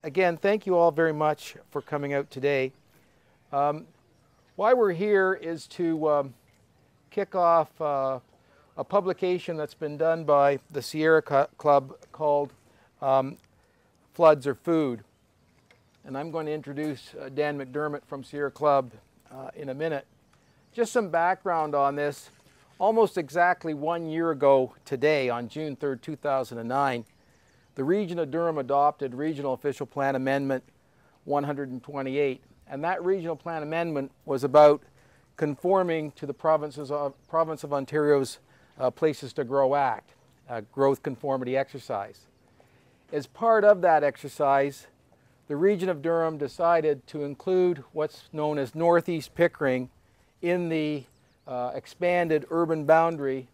Again, thank you all very much for coming out today. Why we're here is to kick off a publication that's been done by the Sierra Club called Floods or Food. And I'm going to introduce Dan McDermott from Sierra Club in a minute. Just some background on this. Almost exactly 1 year ago today, on June 3rd, 2009, the Region of Durham adopted Regional Official Plan Amendment 128. And that Regional Plan Amendment was about conforming to the Province of Ontario's Places to Grow Act, growth conformity exercise. As part of that exercise, the Region of Durham decided to include what's known as Northeast Pickering in the expanded urban boundary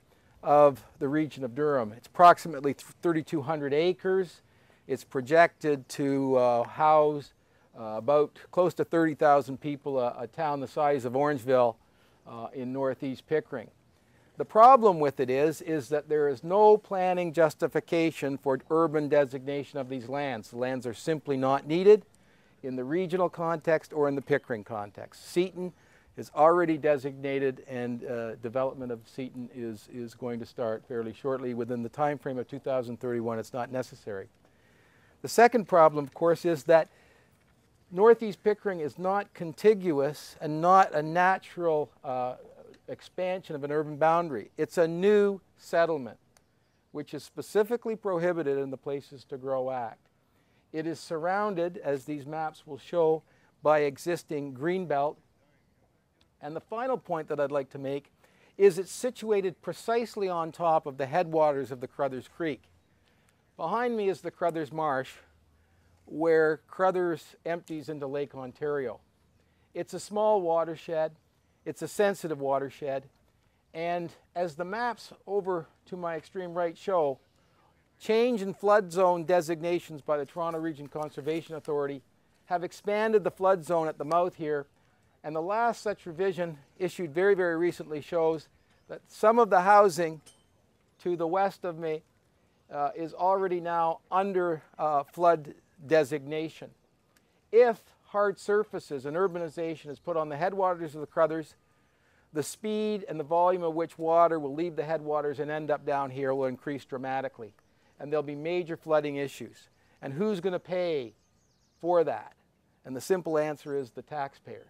of the Region of Durham. It's approximately 3,200 acres. It's projected to house about close to 30,000 people, a town the size of Orangeville in Northeast Pickering. The problem with it is that there is no planning justification for urban designation of these lands. The lands are simply not needed in the regional context or in the Pickering context. Seton is already designated, and development of Seton is going to start fairly shortly. Within the time frame of 2031, it's not necessary. The second problem, of course, is that Northeast Pickering is not contiguous and not a natural expansion of an urban boundary. It's a new settlement, which is specifically prohibited in the Places to Grow Act. It is surrounded, as these maps will show, by existing greenbelt. And the final point that I'd like to make is it's situated precisely on top of the headwaters of the Crothers Creek. Behind me is the Crothers Marsh, where Crothers empties into Lake Ontario. It's a small watershed, it's a sensitive watershed, and as the maps over to my extreme right show, change in flood zone designations by the Toronto Region Conservation Authority have expanded the flood zone at the mouth here. And the last such revision, issued very, very recently, shows that some of the housing to the west of me is already now under flood designation. If hard surfaces and urbanization is put on the headwaters of the Crothers, the speed and the volume of which water will leave the headwaters and end up down here will increase dramatically. And there'll be major flooding issues. And who's going to pay for that? And the simple answer is the taxpayer.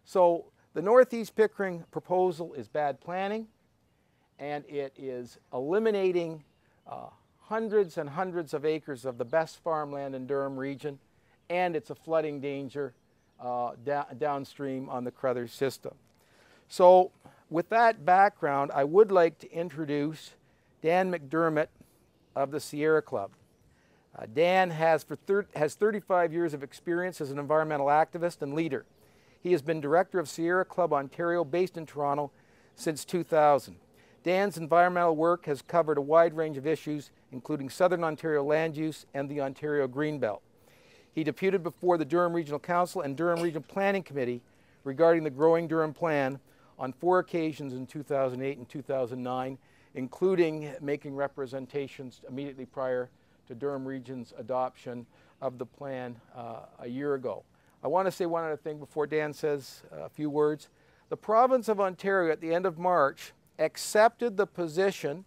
So the Northeast Pickering proposal is bad planning, and it is eliminating hundreds and hundreds of acres of the best farmland in Durham region, and it's a flooding danger downstream on the Crothers system. So with that background, I would like to introduce Dan McDermott of the Sierra Club. Dan has 35 years of experience as an environmental activist and leader. He has been director of Sierra Club Ontario, based in Toronto, since 2000. Dan's environmental work has covered a wide range of issues, including Southern Ontario land use and the Ontario Greenbelt. He deputed before the Durham Regional Council and Durham Regional Planning Committee regarding the Growing Durham Plan on 4 occasions in 2008 and 2009, including making representations immediately prior to Durham Region's adoption of the plan a year ago. I want to say one other thing before Dan says a few words. The province of Ontario at the end of March accepted the position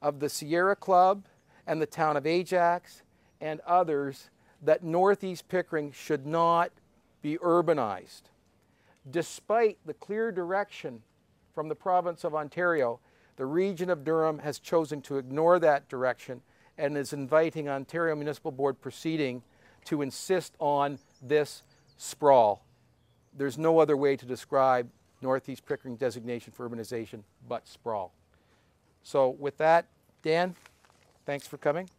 of the Sierra Club and the town of Ajax and others that Northeast Pickering should not be urbanized. Despite the clear direction from the province of Ontario, the Region of Durham has chosen to ignore that direction and is inviting Ontario Municipal Board proceeding to insist on this sprawl. There's no other way to describe Northeast Pickering designation for urbanization but sprawl. So with that, Dan, thanks for coming.